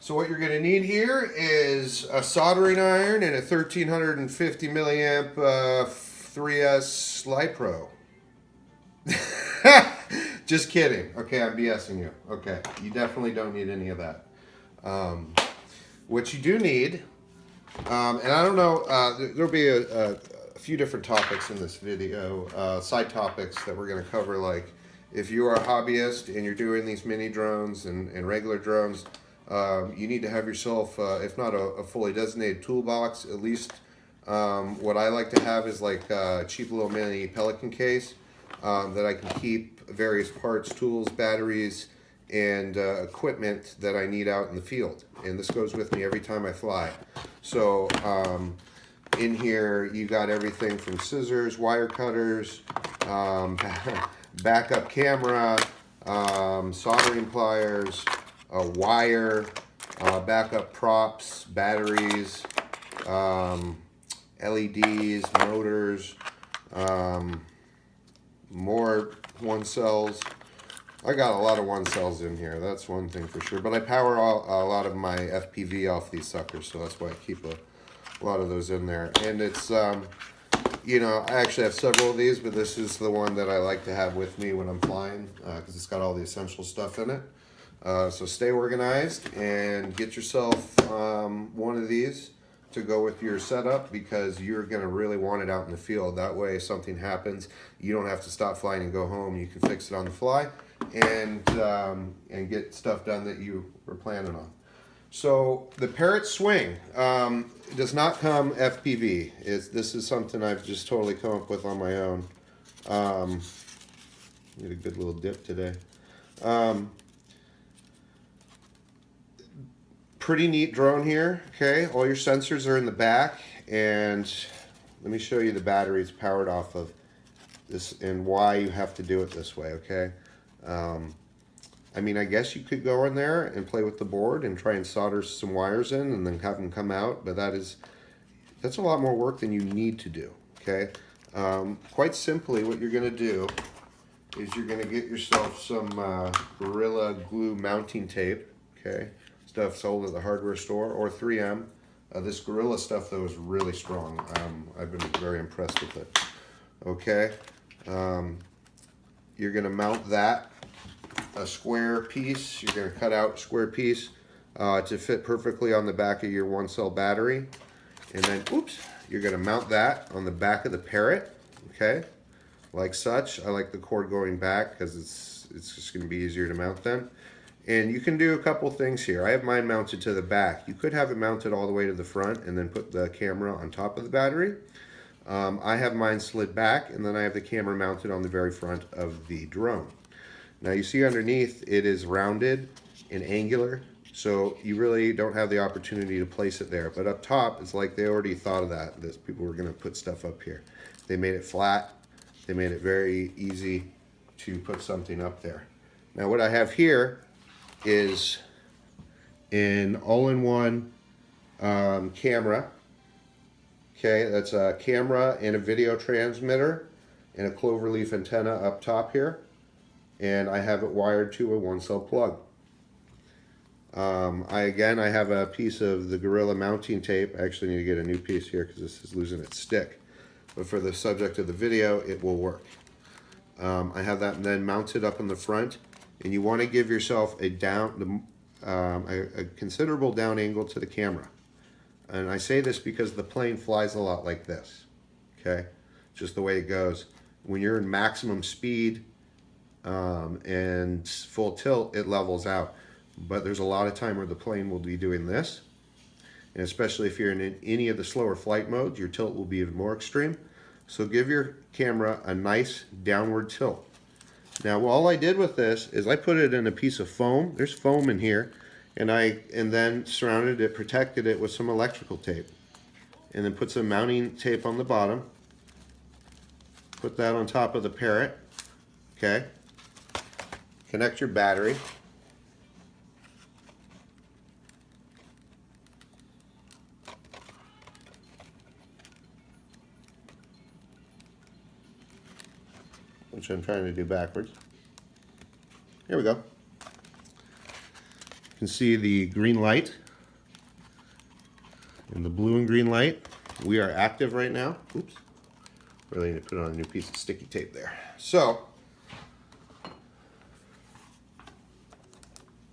So what you're going to need here is a soldering iron and a 1350 milliamp 3S LiPro. Just kidding. Okay, I'm BSing you. Okay, you definitely don't need any of that. What you do need, and I don't know, there'll be a few different topics in this video, side topics that we're going to cover, like if you are a hobbyist and you're doing these mini drones and regular drones, you need to have yourself, if not a fully designated toolbox, at least what I like to have is like a cheap little mini Pelican case that I can keep various parts, tools, batteries, and equipment that I need out in the field. And this goes with me every time I fly. So in here you got everything from scissors, wire cutters, backup camera, soldering pliers, a wire, backup props, batteries, LEDs, motors, more one cells. I got a lot of one cells in here, that's one thing for sure. But I power a lot of my FPV off these suckers, so that's why I keep a lot of those in there. And it's, you know, I actually have several of these, but this is the one that I like to have with me when I'm flying because it's got all the essential stuff in it. So stay organized and get yourself one of these to go with your setup, because you're going to really want it out in the field. That way if something happens, you don't have to stop flying and go home. You can fix it on the fly and get stuff done that you were planning on. So the Parrot Swing does not come FPV. This is something I've just totally come up with on my own. Need a good little dip today. Pretty neat drone here. Okay, all your sensors are in the back, and let me show you the battery it's powered off of this and why you have to do it this way. Okay, I mean, I guess you could go in there and play with the board and try and solder some wires in and then have them come out, but that's a lot more work than you need to do. Okay, quite simply what you're going to do is you're going to get yourself some Gorilla Glue mounting tape. Okay, stuff sold at the hardware store, or 3M. This Gorilla stuff though is really strong. I've been very impressed with it. Okay, you're going to mount that, a square piece. You're going to cut out a square piece to fit perfectly on the back of your one cell battery, and then oops, you're going to mount that on the back of the Parrot. Okay, like such. I like the cord going back because it's just going to be easier to mount then. And you can do a couple things here. I have mine mounted to the back. You could have it mounted all the way to the front and then put the camera on top of the battery. I have mine slid back, and then I have the camera mounted on the very front of the drone. Now you see underneath it is rounded and angular, so you really don't have the opportunity to place it there. But up top, it's like they already thought of that. People were going to put stuff up here. They made it flat. They made it very easy to put something up there. Now what I have here is an all-in-one camera. Okay, that's a camera and a video transmitter and a cloverleaf antenna up top here, and I have it wired to a one cell plug. I have a piece of the Gorilla mounting tape. I actually need to get a new piece here because this is losing its stick, but for the subject of the video it will work. I have that then mounted up in the front, and you want to give yourself a considerable down angle to the camera. And I say this because the plane flies a lot like this. Okay, just the way it goes. When you're in maximum speed and full tilt, it levels out. But there's a lot of time where the plane will be doing this, and especially if you're in any of the slower flight modes, your tilt will be even more extreme. So give your camera a nice downward tilt. Now all I did with this is I put it in a piece of foam. There's foam in here, and then surrounded it, protected it with some electrical tape, and then put some mounting tape on the bottom. Put that on top of the Parrot. Okay. Connect your battery. Which I'm trying to do backwards. Here we go. can see the green light and the blue and green light. We are active right now. Oops. Really need to put on a new piece of sticky tape there. So,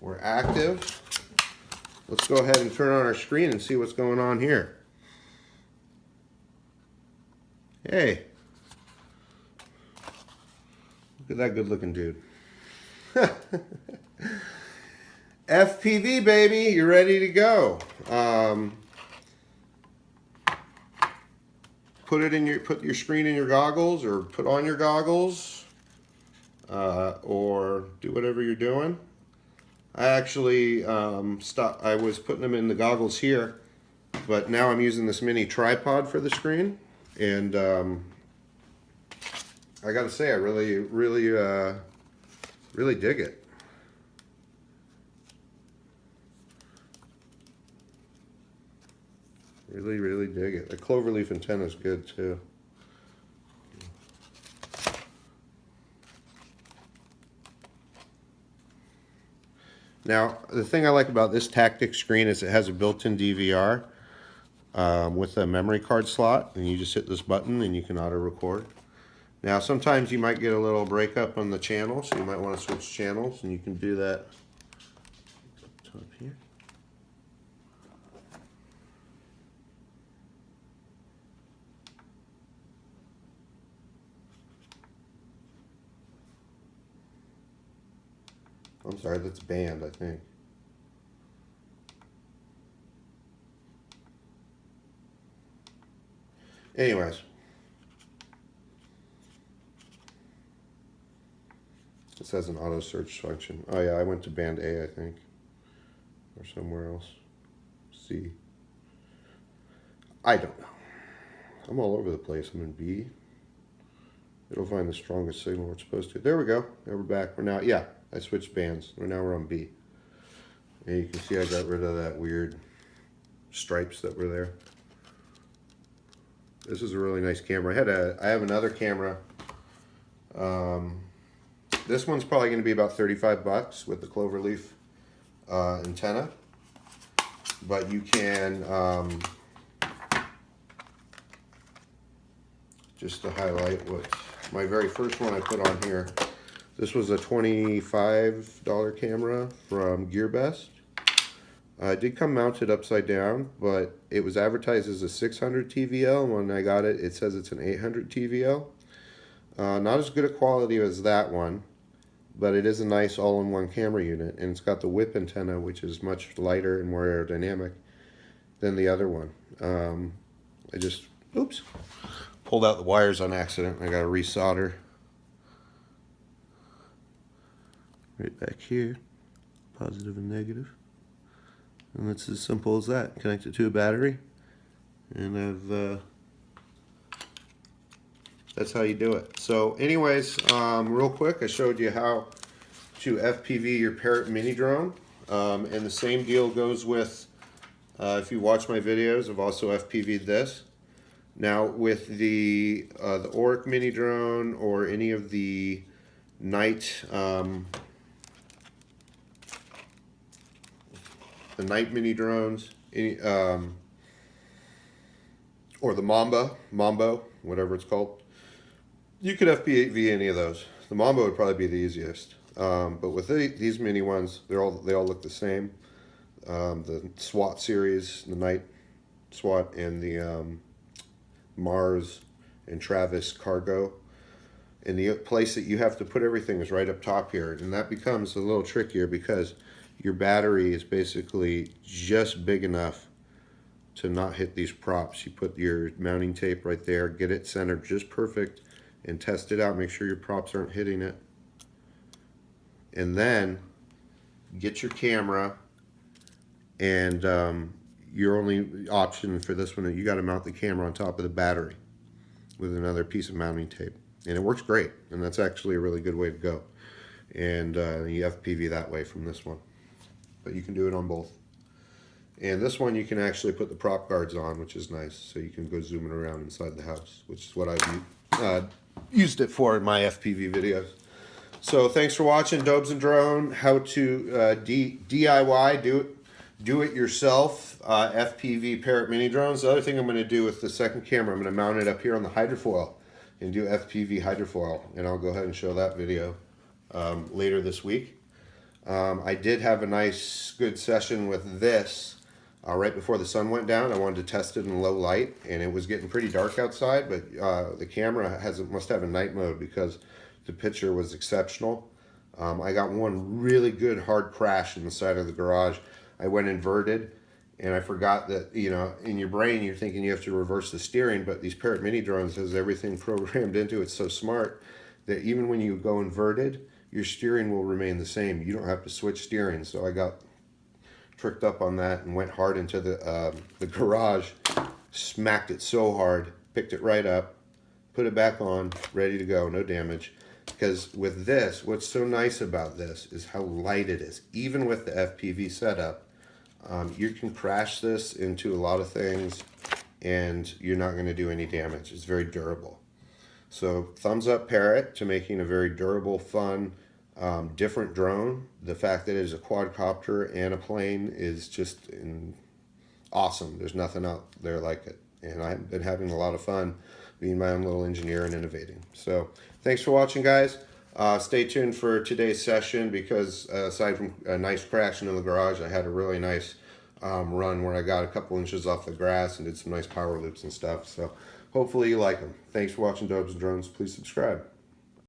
we're active. Let's go ahead and turn on our screen and see what's going on here. Hey. Look at that good looking dude. FPV, baby, you're ready to go. Put your screen in your goggles, or put on your goggles, or do whatever you're doing. I actually I was putting them in the goggles here, but now I'm using this mini tripod for the screen, and I gotta say, I really dig it. Really dig it. The cloverleaf antenna is good too. Now, the thing I like about this Tactic screen is it has a built-in DVR with a memory card slot, and you just hit this button and you can auto-record. Now, sometimes you might get a little breakup on the channel, so you might want to switch channels, and you can do that up top here. I'm sorry, that's band, I think. Anyways. This has an auto search function. Oh yeah, I went to band A, I think. Or somewhere else. C. I don't know. I'm all over the place. I'm in B. It'll find the strongest signal it's supposed to. There we go. Now we're back. We're now, yeah, I switched bands. Now we're on B. And you can see I got rid of that weird stripes that were there. This is a really nice camera. I have another camera. This one's probably going to be about 35 bucks with the cloverleaf antenna. But you can, just to highlight what my very first one I put on here, this was a $25 camera from GearBest. It did come mounted upside down, but it was advertised as a 600 TVL, and when I got it, it says it's an 800 TVL. Not as good a quality as that one, but it is a nice all-in-one camera unit, and it's got the whip antenna, which is much lighter and more aerodynamic than the other one. I just, oops, pulled out the wires on accident. I got to resolder right back here, positive and negative. And it's as simple as that. Connect it to a battery, and that's how you do it. So anyways, real quick, I showed you how to FPV your Parrot mini drone. And the same deal goes with, if you watch my videos, I've also FPV'd this. Now with the Auric mini drone or any of the night mini drones, or the Mambo, whatever it's called, you could FPV any of those. The Mambo would probably be the easiest, but with these mini ones, they all look the same. The SWAT series, the Night SWAT, and the Mars and Travis Cargo. And the place that you have to put everything is right up top here, and that becomes a little trickier because your battery is basically just big enough to not hit these props. You put your mounting tape right there, get it centered just perfect, and test it out. Make sure your props aren't hitting it. And then get your camera, and your only option for this one, you got to mount the camera on top of the battery with another piece of mounting tape. And it works great, and that's actually a really good way to go. And you FPV that way from this one. But you can do it on both. And this one you can actually put the prop guards on, which is nice. So you can go zooming around inside the house, which is what I've used it for in my FPV videos. So thanks for watching Dobes and Drone, how to DIY, do it yourself, FPV Parrot mini drones. The other thing I'm going to do with the second camera, I'm going to mount it up here on the hydrofoil and do FPV hydrofoil, and I'll go ahead and show that video later this week. I did have a nice, good session with this right before the sun went down. I wanted to test it in low light, and it was getting pretty dark outside, but the camera must have a night mode because the picture was exceptional. I got one really good hard crash in the side of the garage. I went inverted, and I forgot that, you know, in your brain you're thinking you have to reverse the steering, but these Parrot mini drones has everything programmed into it so smart that even when you go inverted, your steering will remain the same. You don't have to switch steering. So I got tricked up on that and went hard into the garage, smacked it so hard, picked it right up, put it back on, ready to go, no damage. Because with this, what's so nice about this is how light it is. Even with the FPV setup, you can crash this into a lot of things and you're not going to do any damage. It's very durable. So thumbs up Parrot to making a very durable, fun, different drone. The fact that it is a quadcopter and a plane is just awesome. There's nothing out there like it. And I've been having a lot of fun being my own little engineer and innovating. So thanks for watching, guys. Stay tuned for today's session because aside from a nice crash in the garage, I had a really nice run where I got a couple inches off the grass and did some nice power loops and stuff. So hopefully you like them. Thanks for watching Dobes and Drones. Please subscribe.